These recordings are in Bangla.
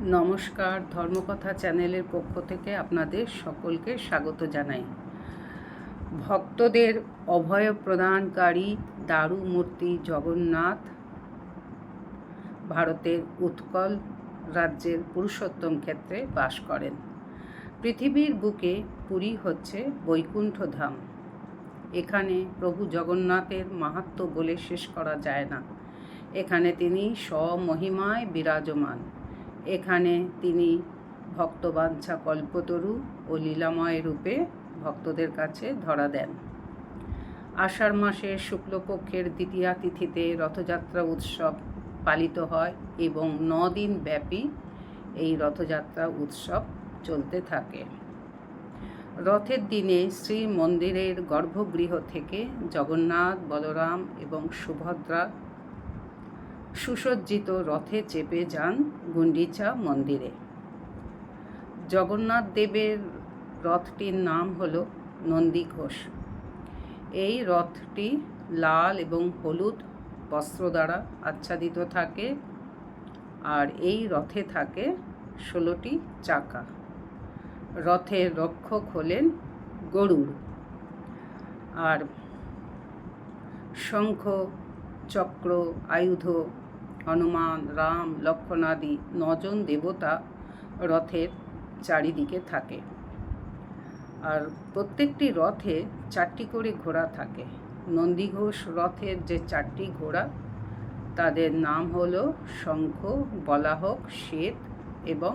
নমস্কার, ধর্মকথা চ্যানেলের পক্ষ থেকে আপনাদের সকলকে স্বাগত জানাই। ভক্তদের অভয় প্রদানকারী দারু মূর্তি জগন্নাথ ভারতের উৎকল রাজ্যের পুরুষোত্তম ক্ষেত্রে বাস করেন। পৃথিবীর বুকে পুরী হচ্ছে বৈকুণ্ঠ ধাম। এখানে প্রভু জগন্নাথের মাহাত্ম্য বলে শেষ করা যায় না। এখানে তিনি স্বমহিমায় বিরাজমান। এখানে তিনি ভক্তবাঞ্ছা কল্পতরু ও লীলাময় রূপে ভক্তদের কাছে ধরা দেন। আষাঢ় মাসের শুক্লপক্ষের দ্বিতীয়া তিথিতে রথযাত্রা উৎসব পালিত হয় এবং 9 দিন ব্যাপী এই রথযাত্রা উৎসব চলতে থাকে। রথের দিনে শ্রী মন্দিরের গর্ভগৃহ থেকে জগন্নাথ, বলরাম এবং সুভদ্রা সুসজ্জিত রথে চেপে যান গুন্ডিচা মন্দিরে। জগন্নাথ দেবের রথটির নাম হল নন্দীঘোষ। এই রথটি লাল এবং হলুদ বস্ত্র দ্বারা আচ্ছাদিত থাকে আর এই রথে থাকে 16টি চাকা। রথের রক্ষক হলেন গরুড়। আর শঙ্খ, চক্র, আয়ুধ, হনুমান, রাম, লক্ষ্মণ আদি 9 জন দেবতা রথের চারিদিকে থাকে। আর প্রত্যেকটি রথে 4টি করে ঘোড়া থাকে। নন্দীঘোষ রথের যে 4টি ঘোড়া তাদের নাম হল শঙ্খ, বলাহক, শ্বেত এবং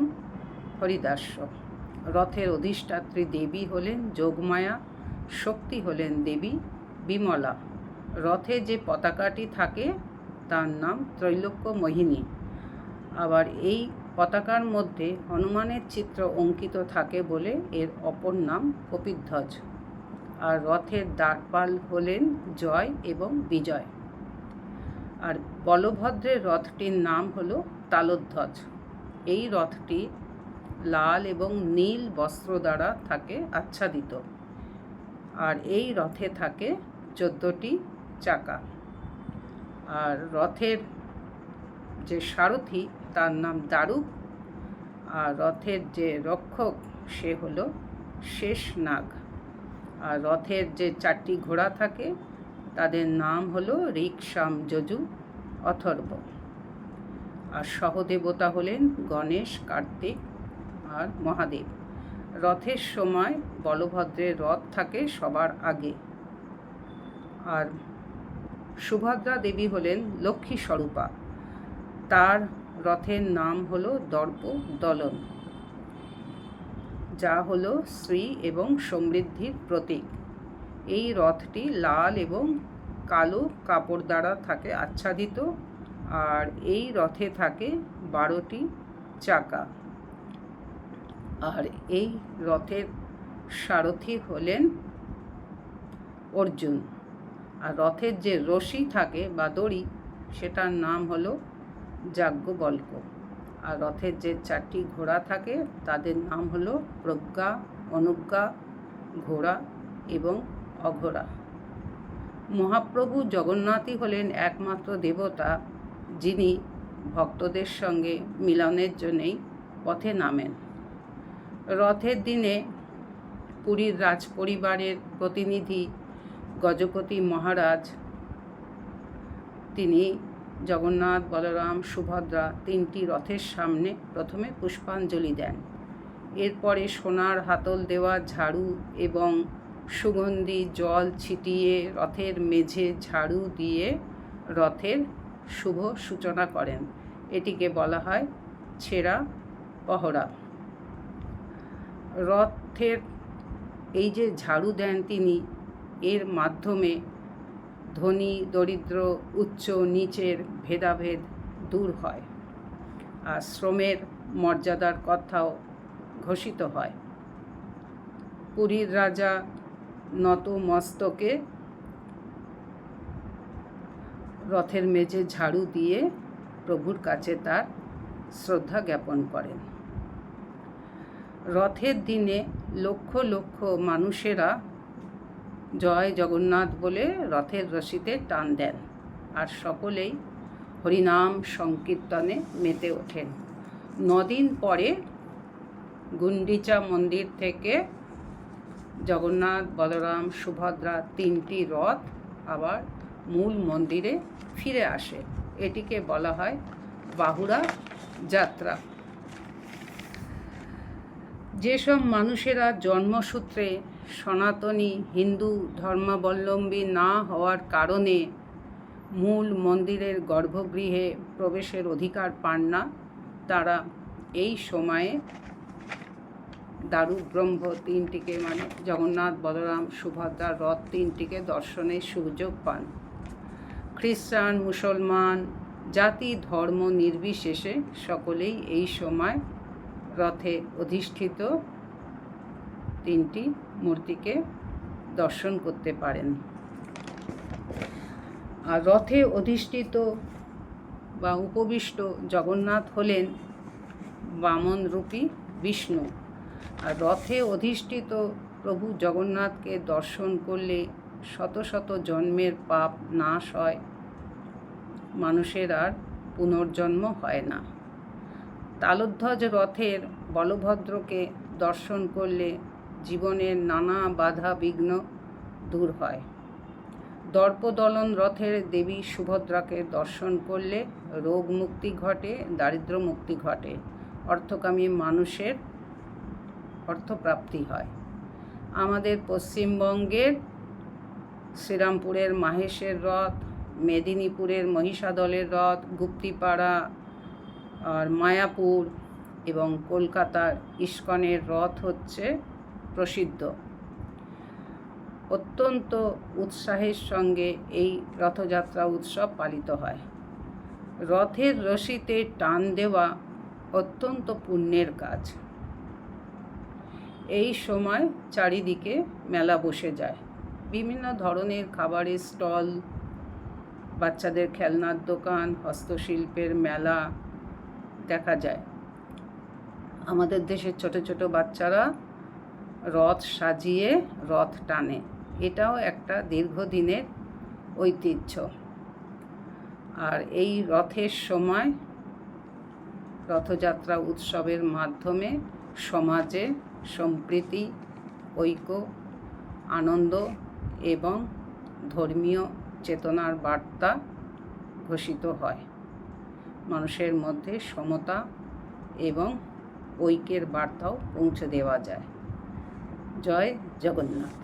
হরিদাস্য। রথের অধিষ্ঠাত্রী দেবী হলেন যোগমায়া, শক্তি হলেন দেবী বিমলা। রথে যে পতাকাটি থাকে তার নাম ত্রৈলোক্য মোহিনী। আবার এই পতাকার মধ্যে হনুমানের চিত্র অঙ্কিত থাকে বলে এর অপর নাম কপিধ্বজ। আর রথের দ্বারপাল হলেন জয় এবং বিজয়। আর বলভদ্রের রথটির নাম হলো তালধ্বজ। এই রথটি লাল এবং নীল বস্ত্র দ্বারা থাকে আচ্ছাদিত। আর এই রথে থাকে 14টি চাকা। আর রথের যে সারথি তার নাম দারুক। আর রথের যে রক্ষক সে হলো শেষনাগ। আর রথের যে 4টি ঘোড়া থাকে তাদের নাম হলো ঋক, সাম, যজু, অথর্ব। আর সহদেবতা হলেন গণেশ, কার্তিক আর মহাদেব। রথের সময় বলভদ্রের রথ থাকে সবার আগে। আর সুভদ্রা দেবী হলেন লক্ষ্মী স্বরূপা। তার রথের নাম হলো দর্প দলন, যা হলো শ্রী এবং সমৃদ্ধির প্রতীক। এই রথটি লাল এবং কালো কাপড় দ্বারা থাকে আচ্ছাদিত। আর এই রথে থাকে 12টি চাকা। আর এই রথের সারথি হলেন অর্জুন। আর রথের যে রশি থাকে বা দড়ি সেটার নাম হলো যাজ্ঞবল্ক। আর রথের যে 4টি ঘোড়া থাকে তাদের নাম হলো প্রজ্ঞা, অনুজ্ঞা, ঘোড়া এবং অঘোড়া। মহাপ্রভু জগন্নাথই হলেন একমাত্র দেবতা যিনি ভক্তদের সঙ্গে মিলনের জন্যেই পথে নামেন। রথের দিনে পুরীর রাজপরিবারের প্রতিনিধি গজপতি মহারাজ তিনি জগন্নাথ, বলরাম, সুভদ্রা 3টি রথের সামনে প্রথমে পুষ্পাঞ্জলি দেন। এরপরে সোনার হাতল দেওয়া ঝাড়ু এবং সুগন্ধি জল ছিটিয়ে রথের মেঝে ঝাড়ু দিয়ে রথের শুভ সূচনা করেন। এটিকে বলা হয় ছেঁড়া পহরা। রথের এই যে ঝাড়ু দেন তিনি, এর মাধ্যমে ধনী দরিদ্র, উচ্চ নিচের ভেদাভেদ দূর হয়। আর শ্রমের মর্যাদার কথাও ঘোষিত হয়। পুরীর রাজা নত মস্তকে রথের মেঝে ঝাড়ু দিয়ে প্রভুর কাছে তার শ্রদ্ধা জ্ঞাপন করেন। রথের দিনে লক্ষ লক্ষ মানুষেরা জয় জগন্নাথ বলে রথের রশিতে টান দেন আর সকলেই হরিনাম সংকীর্তনে মেতে ওঠেন। 9 দিন পরে গুন্ডিচা মন্দির থেকে জগন্নাথ, বলরাম, সুভদ্রা 3টি রথ আবার মূল মন্দিরে ফিরে আসে। এটিকে বলা হয় বাহুড়া যাত্রা। যেসব মানুষেরা জন্মসূত্রে সনাতনী হিন্দু ধর্মাবলম্বী না হওয়ার কারণে মূল মন্দিরের গর্ভগৃহে প্রবেশের অধিকার পান না, তারা এই সময়ে দারুব্রহ্ম 3টিকে মানে জগন্নাথ, বলরাম, সুভদ্রার রথ 3টিকে দর্শনের সুযোগ পান। খ্রিস্টান, মুসলমান, জাতি ধর্ম নির্বিশেষে সকলেই এই সময় রথে অধিষ্ঠিত 3টি মূর্তিকে দর্শন করতে পারেন। আর রথে অধিষ্ঠিত বা উপবিষ্ট জগন্নাথ হলেন বামনরূপী বিষ্ণু। আর রথে অধিষ্ঠিত প্রভু জগন্নাথকে দর্শন করলে শত শত জন্মের পাপ নাশ হয়, মানুষের আর পুনর্জন্ম হয় না। তালধ্বজ রথের বলভদ্রকে দর্শন করলে জীবনের নানা বাধা বিঘ্ন দূর হয়। দর্পদলন রথের দেবী সুভদ্রাকে দর্শন করলে রোগ মুক্তি ঘটে, দারিদ্র্য মুক্তি ঘটে, অর্থকামী মানুষের অর্থপ্রাপ্তি হয়। আমাদের পশ্চিমবঙ্গের শ্রীরামপুরের মাহেশের রথ, মেদিনীপুরের মহিষাদলের রথ, গুপ্তিপাড়া আর মায়াপুর এবং কলকাতার ইস্কনের রথ হচ্ছে প্রসিদ্ধ। অত্যন্ত উৎসাহের সঙ্গে এই রথযাত্রা উৎসব পালিত হয়। রথের রশিতে টান দেওয়া অত্যন্ত পুণ্যের কাজ। এই সময় চারিদিকে মেলা বসে যায়, বিভিন্ন ধরনের খাবারের স্টল, বাচ্চাদের খেলনার দোকান, হস্তশিল্পের মেলা দেখা যায়। আমাদের দেশের ছোট ছোট বাচ্চারা রথ সাজিয়ে রথ টানে, এটাও একটা দীর্ঘদিনের ঐতিহ্য। আর এই রথের সময় রথযাত্রা উৎসবের মাধ্যমে সমাজে সম্প্রীতি, ঐক্য, আনন্দ এবং ধর্মীয় চেতনার বার্তা ঘোষিত হয়। মানুষের মধ্যে সমতা এবং ঐক্যের বার্তাও পৌঁছে দেওয়া যায়। জয় জগন্নাথ।